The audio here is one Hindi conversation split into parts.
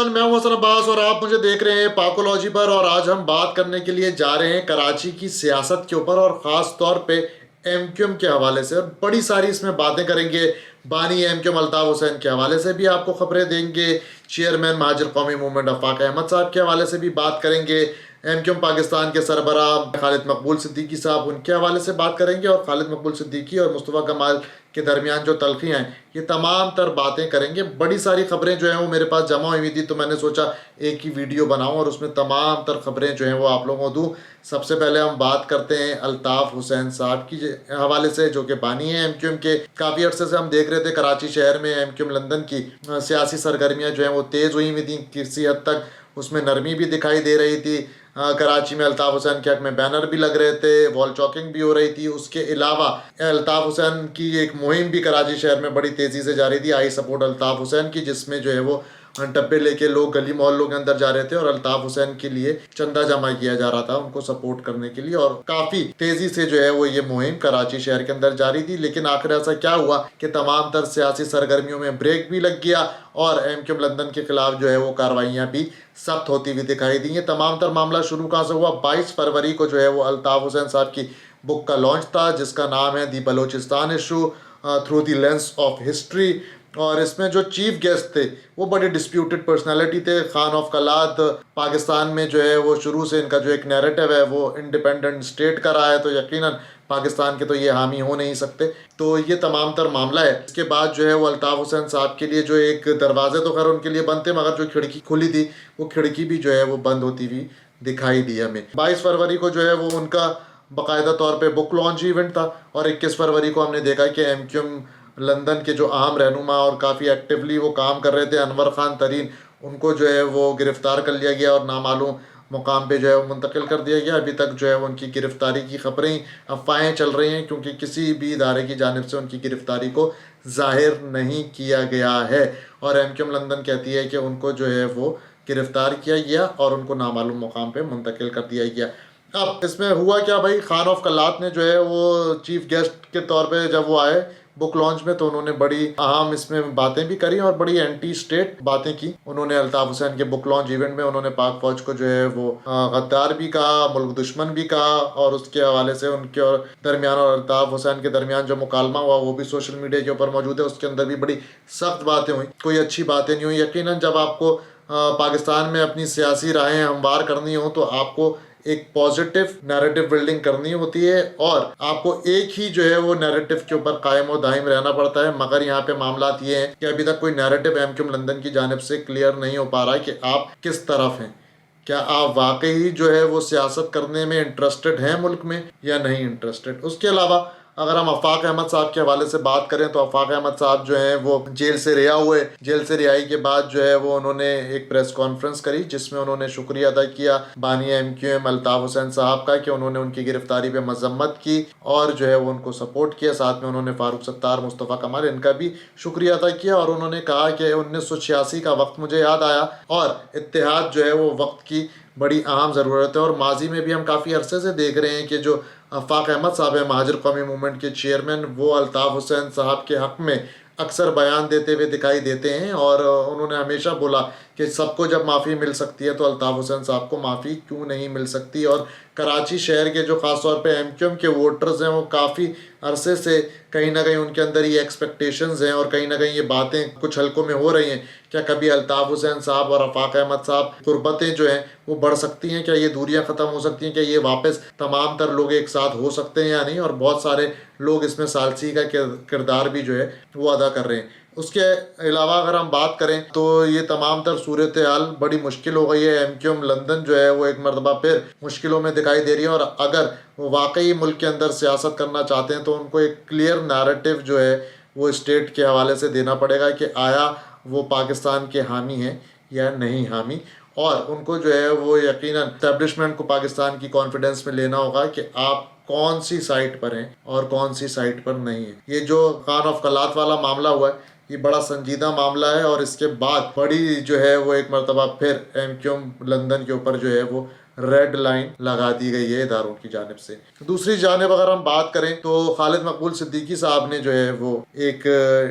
मैं हूं हसन अब्बास और आप मुझे देख रहे हैं पाकोलॉजी पर। और आज हम बात करने के लिए जा रहे हैं कराची की सियासत के ऊपर और ख़ास तौर पे एमक्यूएम के हवाले से। और बड़ी सारी इसमें बातें करेंगे। बानी एमक्यूएम अल्ताफ़ हुसैन के हवाले से भी आपको खबरें देंगे। चेयरमैन महाजिर कौमी मूवमेंट आफाक अहमद साहब के हवाले से भी बात करेंगे। एमक्यूएम पाकिस्तान के सरबराह खालिद मकबूल सिद्दीकी साहब, उनके हवाले से बात करेंगे। और खालिद मकबूल सिद्दीकी और मुस्तफ़ा कमाल के दरमियान जो तलखियाँ हैं, ये तमाम तर बातें करेंगे। बड़ी सारी खबरें जो हैं वो मेरे पास जमा हुई थी, तो मैंने सोचा एक ही वीडियो बनाऊं और उसमें तमाम तर खबरें जो हैं वो आप लोगों को दूं। सबसे पहले हम बात करते हैं अल्ताफ़ हुसैन साहब की हवाले से, जो कि बानी है एमक्यूएम के। काफ़ी अरसे से हम देख रहे थे कराची शहर में एमक्यूएम लंदन की सियासी सरगर्मियाँ जो हैं वो तेज़ हुई हुई थी। किसी हद तक उसमें नरमी भी दिखाई दे रही थी। कराची में अल्ताफ़ हुसैन के हक में बैनर भी लग रहे थे, वॉल चॉकिंग भी हो रही थी। उसके अलावा अल्ताफ़ हुसैन की एक मुहिम भी कराची शहर में बड़ी तेज़ी से जारी थी, आई सपोर्ट अल्ताफ़ हुसैन की, जिसमें जो है वो डब्बे लेके लोग गली मोहल्लों के अंदर जा रहे थे और अल्ताफ़ हुसैन के लिए चंदा जमा किया जा रहा था उनको सपोर्ट करने के लिए। और काफ़ी तेज़ी से जो है वो ये मुहिम कराची शहर के अंदर जारी थी। लेकिन आखिर ऐसा क्या हुआ कि तमाम तर सियासी सरगर्मियों में ब्रेक भी लग गया और एमक्यूएम लंदन के खिलाफ जो है वो कार्रवाइयाँ भी सख्त होती हुई दिखाई दी। ये तमाम तर मामला शुरू कहाँ से हुआ? 22 फरवरी को जो है वो अल्ताफ़ हुसैन साहब की बुक का लॉन्च था, जिसका नाम है the Balochistan issue through the lens of history. और इसमें जो चीफ गेस्ट थे वो बड़े डिस्प्यूटेड पर्सनालिटी थे। खान ऑफ कलात पाकिस्तान में जो है वो शुरू से इनका जो एक नैरेटिव है वो इंडिपेंडेंट स्टेट का रहा है, तो यकीनन पाकिस्तान के तो ये हामी हो नहीं सकते। तो ये तमाम तर मामला है। इसके बाद जो है वो अल्ताफ़ हुसैन साहब के लिए जो एक दरवाजे तो खैर उनके लिए बंद थे, मगर जो खिड़की खुली थी वो खिड़की भी जो है वो बंद होती हुई दिखाई दी हमें। 22 फरवरी को जो है वो उनका बाकायदा तौर पे बुक लॉन्च इवेंट था और 21 फरवरी को हमने देखा कि एमक्यूएम लंदन के जो अहम रहनुमा और काफ़ी एक्टिवली वो काम कर रहे थे, अनवर खान तरीन, उनको जो है वो गिरफ़्तार कर लिया गया और नामालूम मुकाम पे जो है वो मुंतकिल कर दिया गया। अभी तक जो है उनकी गिरफ़्तारी की खबरें, अफवाहें चल रही हैं, क्योंकि किसी भी इदारे की जानिब से उनकी गिरफ़्तारी को ज़ाहिर नहीं किया गया है। और एमक्यूएम लंदन कहती है कि उनको जो है वो गिरफ़्तार किया गया और उनको नामालूम मुकाम पे मुंतकिल कर दिया गया। अब इसमें हुआ क्या भाई? खान ऑफ कलात ने जो है वो चीफ गेस्ट के तौर पे जब वो आए बुक लॉन्च में, तो उन्होंने बड़ी अहम इसमें बातें भी करी और बड़ी एंटी स्टेट बातें की। उन्होंने अल्ताफ़ हुसैन के बुक लॉन्च इवेंट में उन्होंने पाक फौज को जो है वो गद्दार भी कहा, मुल्क दुश्मन भी कहा। और उसके हवाले से उनके और दरमियान और अल्ताफ़ हुसैन के दरमियान जो मुकालमा हुआ वो भी सोशल मीडिया के ऊपर मौजूद है। उसके अंदर भी बड़ी सख्त बातें हुई, कोई अच्छी बातें नहीं हुई। यकीनन जब आपको पाकिस्तान में अपनी सियासी राहें हमवार करनी हो तो आपको एक पॉजिटिव नैरेटिव बिल्डिंग करनी होती है और आपको एक ही जो है वो नैरेटिव के ऊपर कायम और दायम रहना पड़ता है। मगर यहाँ पे मामला ये है कि अभी तक कोई नैरेटिव एमक्यूएम लंदन की जानिब से क्लियर नहीं हो पा रहा है कि आप किस तरफ हैं। क्या आप वाकई जो है वो सियासत करने में इंटरेस्टेड हैं मुल्क में या नहीं इंटरेस्टेड? उसके अलावा अगर हम आफाक अहमद साहब के हवाले से बात करें तो आफाक अहमद साहब जो हैं वो जेल से रिहा हुए। जेल से रिहाई के बाद जो है वो उन्होंने एक प्रेस कॉन्फ्रेंस करी, जिसमें उन्होंने शुक्रिया अदा किया बानी एमक्यूएम अल्ताफ़ हुसैन साहब का कि उन्होंने उनकी गिरफ्तारी पे मजम्मत की और जो है वो उनको सपोर्ट किया। साथ में उन्होंने फारूक सत्तार, मुस्तफ़ा कमाल, इनका भी शुक्रिया अदा किया। और उन्होंने कहा कि 1986 का वक्त मुझे याद आया और इत्तेहाद जो है वो वक्त की बड़ी अहम ज़रूरत है। और माजी में भी हम काफ़ी अरसे से देख रहे हैं कि जो आफाक अहमद साहब है महाजिर कौमी मूवमेंट के चेयरमैन, वो अल्ताफ़ हुसैन साहब के हक़ में अक्सर बयान देते हुए दिखाई देते हैं। और उन्होंने हमेशा बोला कि सबको जब माफ़ी मिल सकती है तो अल्ताफ़ हुसैन साहब को माफ़ी क्यों नहीं मिल सकती। और कराची शहर के जो ख़ास तौर पे एमक्यूएम के वोटर्स हैं वो काफ़ी अरसे से कहीं ना कहीं उनके अंदर ये एक्सपेक्टेशंस हैं और कहीं ना कहीं ये बातें कुछ हलकों में हो रही हैं, क्या कभी अल्ताफ़ हुसैन साहब और आफाक अहमद साहब गुर्बतें जो हैं वो बढ़ सकती हैं? क्या ये दूरियां ख़त्म हो सकती हैं? क्या ये वापस तमाम तर लोग एक साथ हो सकते हैं या नहीं? और बहुत सारे लोग इसमें सालसी का किरदार भी जो है वो अदा कर रहे हैं। उसके अलावा अगर हम बात करें तो ये तमाम तर सूरत हाल बड़ी मुश्किल हो गई है। एमक्यूएम लंदन जो है वो एक मरतबा फिर मुश्किलों में दिखाई दे रही है। और अगर वो वाकई मुल्क के अंदर सियासत करना चाहते हैं तो उनको एक क्लियर नैरेटिव जो है वो स्टेट के हवाले से देना पड़ेगा कि आया वो पाकिस्तान के हामी हैं या नहीं हामी। और उनको जो है वो यकीनन एस्टेब्लिशमेंट को पाकिस्तान की कॉन्फिडेंस में लेना होगा कि आप कौन सी साइट पर हैं और कौन सी साइट पर नहीं है। ये जो खान ऑफ कलात वाला मामला हुआ है ये बड़ा संजीदा मामला है और इसके बाद बड़ी जो है वो एक मरतबा फिर एमक्यूएम लंदन के ऊपर जो है वो रेड लाइन लगा दी गई है इदारों की जानिब से। दूसरी जानिब अगर हम बात करें तो खालिद मकबूल सिद्दीकी साहब ने जो है वो एक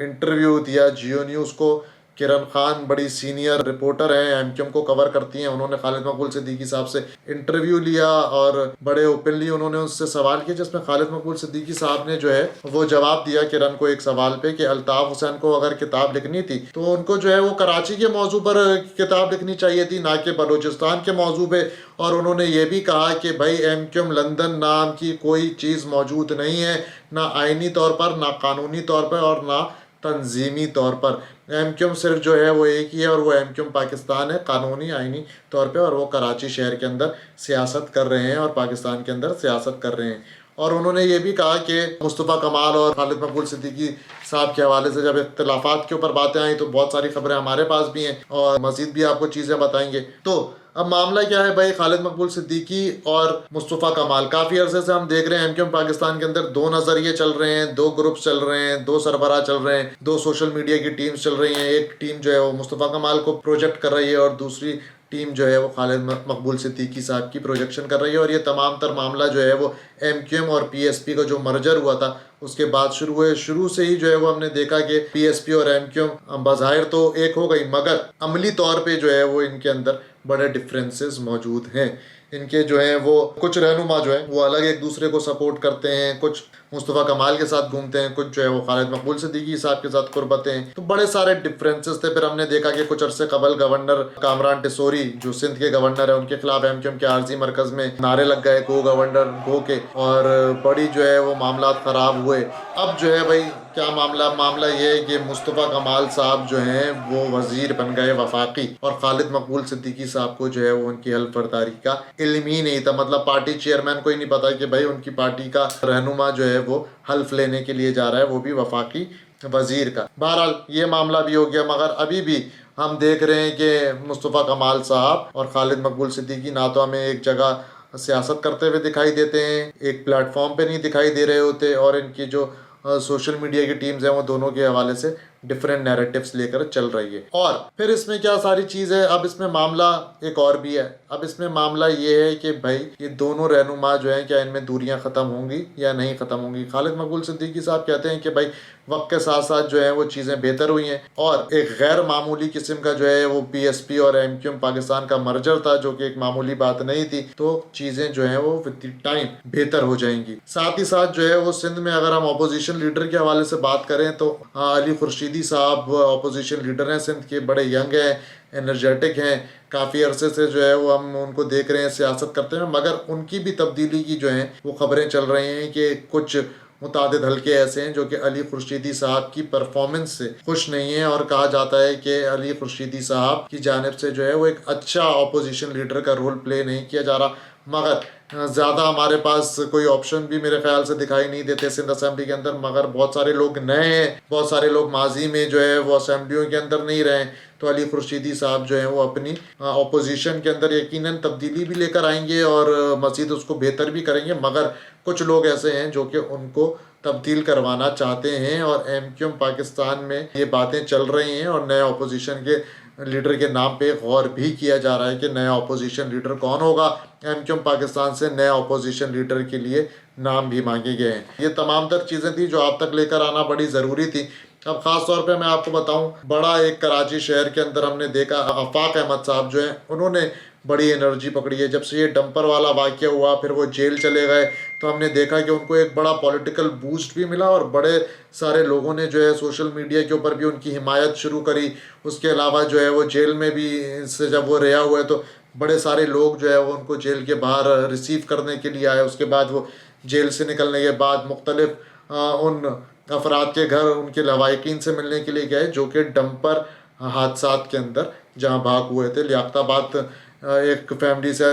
इंटरव्यू दिया जियो न्यूज़ को, किरण खान बड़ी सीनियर रिपोर्टर हैं, एमक्यूएम को कवर करती हैं, उन्होंने खालिद मकबूल सिद्दीकी साहब से इंटरव्यू लिया और बड़े ओपनली उन्होंने उससे सवाल किया, जिसमें खालिद मकबूल सिद्दीकी साहब ने जो है वो जवाब दिया किरण को एक सवाल पे कि अल्ताफ हुसैन को अगर किताब लिखनी थी तो उनको जो है वो कराची के मौजू पर किताब लिखनी चाहिए थी, ना कि बलूचिस्तान के मौजू पे। और उन्होंने ये भी कहा कि भाई एमक्यूएम लंदन नाम की कोई चीज़ मौजूद नहीं है, ना आइनी तौर पर, ना कानूनी तौर पर और ना तंजीमी तौर पर। एमक्यूएम सिर्फ जो है वो एक ही है और वो एमक्यूएम पाकिस्तान है कानूनी आइनी तौर पे, और वो कराची शहर के अंदर सियासत कर रहे हैं और पाकिस्तान के अंदर सियासत कर रहे हैं। और उन्होंने ये भी कहा कि मुस्तफ़ा कमाल और खालिद मकबूल सिद्दीकी साहब के हवाले से जब इख्तिलाफात के ऊपर बातें आई तो बहुत सारी खबरें हमारे पास भी हैं और मज़ीद भी आपको चीज़ें बताएंगे। तो अब मामला क्या है भाई, खालिद मकबूल सिद्दीकी और मुस्तफ़ा कमाल, काफ़ी अरसे से हम देख रहे हैं एमक्यूएम पाकिस्तान के अंदर दो नज़रिए चल रहे हैं, दो ग्रुप्स चल रहे हैं, दो सरबराह चल रहे हैं, दो सोशल मीडिया की टीम्स चल रही हैं। एक टीम जो है वो मुस्तफ़ा कमाल को प्रोजेक्ट कर रही है और दूसरी टीम जो है वो खालिद मकबूल सिद्दीकी साहब की प्रोजेक्शन कर रही है। और ये तमाम तर मामला जो है वो एमक्यूएम और पीएसपी का जो मर्जर हुआ था उसके बाद शुरू हुए। शुरू से ही जो है वो हमने देखा कि पीएसपी और एमक्यूएम बज़ाहिर तो एक हो गई, मगर अमली तौर पे जो है वो इनके अंदर बड़े डिफरेंसेस मौजूद हैं। इनके जो हैं वो कुछ रहनुमा जो है वो अलग एक दूसरे को सपोर्ट करते हैं, कुछ मुस्तफ़ा कमाल के साथ घूमते हैं, कुछ जो है वो खालिद मकबूल सिद्दीकी साहब के साथ कुर्बतें हैं। तो बड़े सारे डिफरेंसेस थे। फिर हमने देखा कि कुछ अरसे कबल गवर्नर कामरान टिसोरी जो सिंध के गवर्नर है उनके खिलाफ एमक्यूएम के आरजी मरकज में नारे लग गए गो गवर्नर गो के, और बड़ी जो है वो मामला खराब हुए। अब जो है भाई क्या मामला ये है कि मुस्तफ़ा कमाल साहब जो हैं वो वजीर बन गए वफाकी, और खालिद मकबूल सिद्दीकी साहब को जो है वो उनकी हल्फ बर्दारी का इल्म ही नहीं था। मतलब पार्टी चेयरमैन को ही नहीं पता कि भाई उनकी पार्टी का रहनुमा जो है वो हल्फ लेने के लिए जा रहा है, वो भी वफाकी वजीर का। बहरहाल ये मामला भी हो गया, मगर अभी भी हम देख रहे हैं कि मुस्तफ़ा कमाल साहब और खालिद मकबूल सिद्दीकी ना तो हमें एक जगह सियासत करते हुए दिखाई देते हैं, एक प्लेटफॉर्म पे नहीं दिखाई दे रहे होते, और इनकी जो सोशल मीडिया की टीम्स हैं वो दोनों के हवाले से डिफरेंट नैरेटिव्स लेकर चल रही है। और फिर इसमें क्या सारी चीज़ है, अब इसमें मामला एक और भी है। अब इसमें मामला ये है कि भाई ये दोनों रहनुमा जो हैं क्या इनमें दूरियां ख़त्म होंगी या नहीं ख़त्म होंगी। खालिद मकबूल सिद्दीकी साहब कहते हैं कि भाई वक्त के साथ साथ जो है वो चीज़ें बेहतर हुई हैं, और एक गैर मामूली किस्म का जो है वो पीएसपी और एमक्यूएम पाकिस्तान का मर्जर था जो कि एक मामूली बात नहीं थी। तो चीज़ें जो हैं वो विद टाइम बेहतर हो जाएंगी। साथ ही साथ जो है वो सिंध में अगर हम अपोजिशन लीडर के हवाले से बात करें तो अली खुर्शीदी साहब अपोजिशन लीडर हैं सिंध के, बड़े यंग हैं, एनर्जेटिक हैं, काफ़ी अरसे से जो है वो हम उनको देख रहे हैं सियासत करते हैं। मगर उनकी भी तब्दीली की जो हैं वो खबरें चल रही हैं कि कुछ मुतादिद हल्के ऐसे हैं जो कि अली खुर्शीदी साहब की परफॉर्मेंस से खुश नहीं है, और कहा जाता है कि अली खुर्शीदी साहब की जानिब से जो है वो एक अच्छा अपोजिशन लीडर का रोल प्ले नहीं किया जा रहा। मगर ज़्यादा हमारे पास कोई ऑप्शन भी मेरे ख्याल से दिखाई नहीं देते सिंध असेंबली के अंदर, मगर बहुत सारे लोग नए हैं, बहुत सारे लोग माजी में जो है वो असेंबलियों के अंदर नहीं रहे। तो अली खुर्शीदी साहब जो है वो अपनी अपोजिशन के अंदर यकीनन तब्दीली भी लेकर आएंगे और मज़ीद उसको बेहतर भी करेंगे। मगर कुछ लोग ऐसे हैं जो कि उनको तब्दील करवाना चाहते हैं, और एमक्यूएम पाकिस्तान में ये बातें चल रही हैं और नए अपोजिशन के लीडर के नाम पे गौर भी किया जा रहा है कि नया अपोजिशन लीडर कौन होगा। एमक्यूएम पाकिस्तान से नए अपोजिशन लीडर के लिए नाम भी मांगे गए हैं। ये तमाम तर चीज़ें थी जो आप तक लेकर आना बड़ी ज़रूरी थी। अब ख़ास तौर पे मैं आपको बताऊं, बड़ा एक कराची शहर के अंदर हमने देखा आफाक अहमद साहब जो हैं उन्होंने बड़ी एनर्जी पकड़ी है। जब से ये डंपर वाला वाक़या हुआ, फिर वो जेल चले गए, तो हमने देखा कि उनको एक बड़ा पॉलिटिकल बूस्ट भी मिला और बड़े सारे लोगों ने जो है सोशल मीडिया के ऊपर भी उनकी हिमायत शुरू करी। उसके अलावा जो है वो जेल में भी से जब वो रिहा हुए तो बड़े सारे लोग जो है वो उनको जेल के बाहर रिसीव करने के लिए आए। उसके बाद वो जेल से निकलने के बाद मुख्तलिफ उन अफराद के घर उनके लवाहिकीन से मिलने के लिए गए जो कि डंपर हादसात के अंदर जहाँ भाग हुए थे। लियाकताबाद एक फैमिली से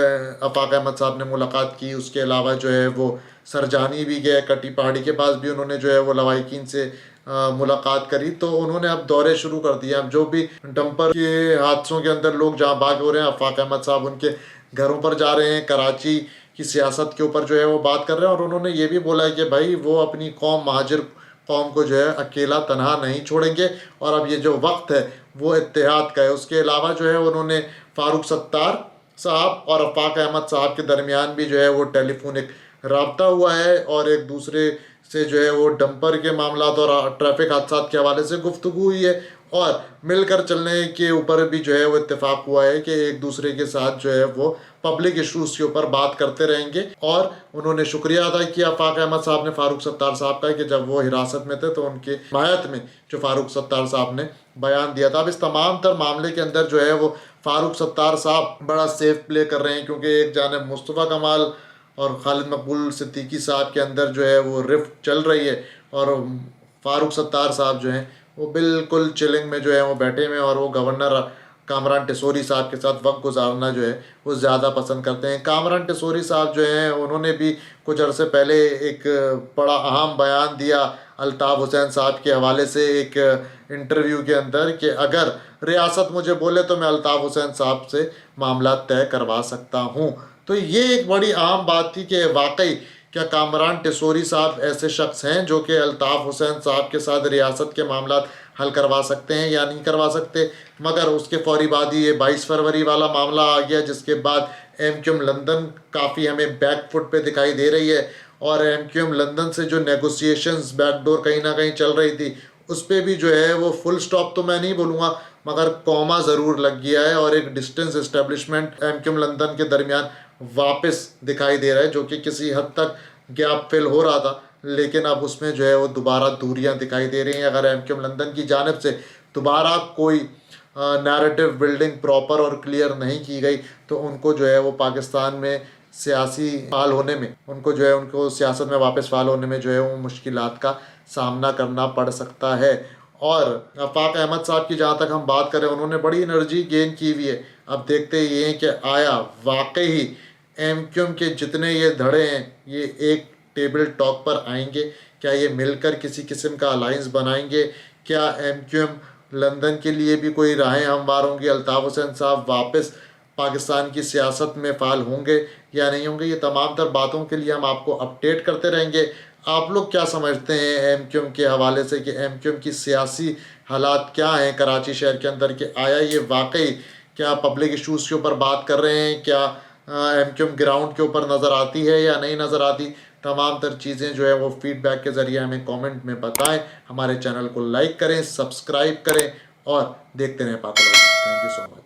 आफाक अहमद साहब ने मुलाकात की। उसके अलावा जो है वो सरजानी भी गए, कटी पहाड़ी के पास भी उन्होंने जो है वो लवाहिकीन से मुलाकात करी। तो उन्होंने अब दौरे शुरू कर दिए। अब जो भी डंपर के हादसों के अंदर लोग जहाँ भाग हो रहे हैं, आफाक अहमद साहब उनके घरों पर जा रहे हैं, कराची की सियासत के ऊपर जो है वो बात कर रहे हैं। और उन्होंने ये भी बोला है कि भाई वो अपनी कौम महाजिर कौम को जो है अकेला तनहा नहीं छोड़ेंगे, और अब ये जो वक्त है वो इत्तेहाद का है। उसके अलावा जो है उन्होंने फारूक सत्तार साहब और आफाक अहमद साहब के दरमियान भी जो है वो टेलीफोनिक रब्ता हुआ है, और एक दूसरे से जो है वो डंपर के मामला और ट्रैफिक हादसा के हवाले से गुफ्तगू हुई है। और मिलकर चलने के ऊपर भी जो है वो इत्तेफाक हुआ है कि एक दूसरे के साथ जो है वो पब्लिक इश्यूज के ऊपर बात करते रहेंगे। और उन्होंने शुक्रिया अदा किया आफाक अहमद साहब ने फारूक सत्तार साहब का कि जब वो हिरासत में थे तो उनके हिमायत में जो फारूक सत्तार साहब ने बयान दिया था। अब इस तमाम तर मामले के अंदर जो है वो फारूक सत्तार साहब बड़ा सेफ प्ले कर रहे हैं, क्योंकि एक जानिब मुस्तफ़ा कमाल और खालिद मकबूल सिद्दीकी साहब के अंदर जो है वो रिफ्ट चल रही है, और फारूक सत्तार साहब जो हैं वो बिल्कुल चिलिंग में जो है वो बैठे हुए हैं, और वो गवर्नर कामरान टेसोरी साहब के साथ वक्त गुजारना जो है वो ज़्यादा पसंद करते हैं। कामरान टेसोरी साहब जो हैं उन्होंने भी कुछ अरसे पहले एक बड़ा अहम बयान दिया अल्ताफ़ हुसैन साहब के हवाले से एक इंटरव्यू के अंदर कि अगर रियासत मुझे बोले तो मैं अल्ताफ़ हुसैन साहब से मामला तय करवा सकता हूँ। तो ये एक बड़ी अहम बात थी कि वाकई क्या कामरान टेसोरी साहब ऐसे शख्स हैं जो कि अल्ताफ़ हुसैन साहब के साथ रियासत के मामला हल करवा सकते हैं या नहीं करवा सकते। मगर उसके फौरी बाद ही ये 22 फरवरी वाला मामला आ गया, जिसके बाद एमक्यूएम लंदन काफ़ी हमें बैक फुट पे दिखाई दे रही है, और एमक्यूएम लंदन से जो नेगोशिएशंस बैकडोर कहीं ना कहीं चल रही थी उस पर भी जो है वो फुल स्टॉप तो मैं नहीं बोलूँगा मगर कॉमा ज़रूर लग गया है, और एक डिस्टेंस इस्टेब्लिशमेंट एमक्यूएम लंदन के दरमियान वापस दिखाई दे रहा है, जो कि किसी हद तक गैप फिल हो रहा था, लेकिन अब उसमें जो है वो दोबारा दूरियां दिखाई दे रही हैं। अगर एमक्यूएम लंदन की जानिब से दोबारा कोई नैरेटिव बिल्डिंग प्रॉपर और क्लियर नहीं की गई तो उनको जो है वो पाकिस्तान में सियासी फाल होने में, उनको जो है उनको सियासत में वापस फाल होने में जो है वो मुश्किलात का सामना करना पड़ सकता है। और आफाक अहमद साहब की जहाँ तक हम बात करें, उन्होंने बड़ी एनर्जी गेन की हुई है। अब देखते ये हैं कि आया वाकई ही एमक्यूएम के जितने ये धड़े हैं ये एक टेबल टॉक पर आएंगे, क्या ये मिलकर किसी किस्म का अलायंस बनाएंगे, क्या एमक्यूएम लंदन के लिए भी कोई राहें हमवार होंगी, अल्ताफ़ हुसैन साहब वापस पाकिस्तान की सियासत में फ़ाल होंगे या नहीं होंगे। ये तमाम तर बातों के लिए हम आपको अपडेट करते रहेंगे। आप लोग क्या समझते हैं एमक्यूएम के हवाले से कि एमक्यूएम की सियासी हालात क्या हैं कराची शहर के अंदर, कि आया ये वाकई क्या पब्लिक इश्यूज़ के ऊपर बात कर रहे हैं, क्या एमक्यूएम ग्राउंड के ऊपर नज़र आती है या नहीं नज़र आती। तमाम तर चीज़ें जो है वो फीडबैक के ज़रिए हमें कमेंट में बताएं। हमारे चैनल को लाइक करें, सब्सक्राइब करें और देखते रहें Pakology. Thank you so much.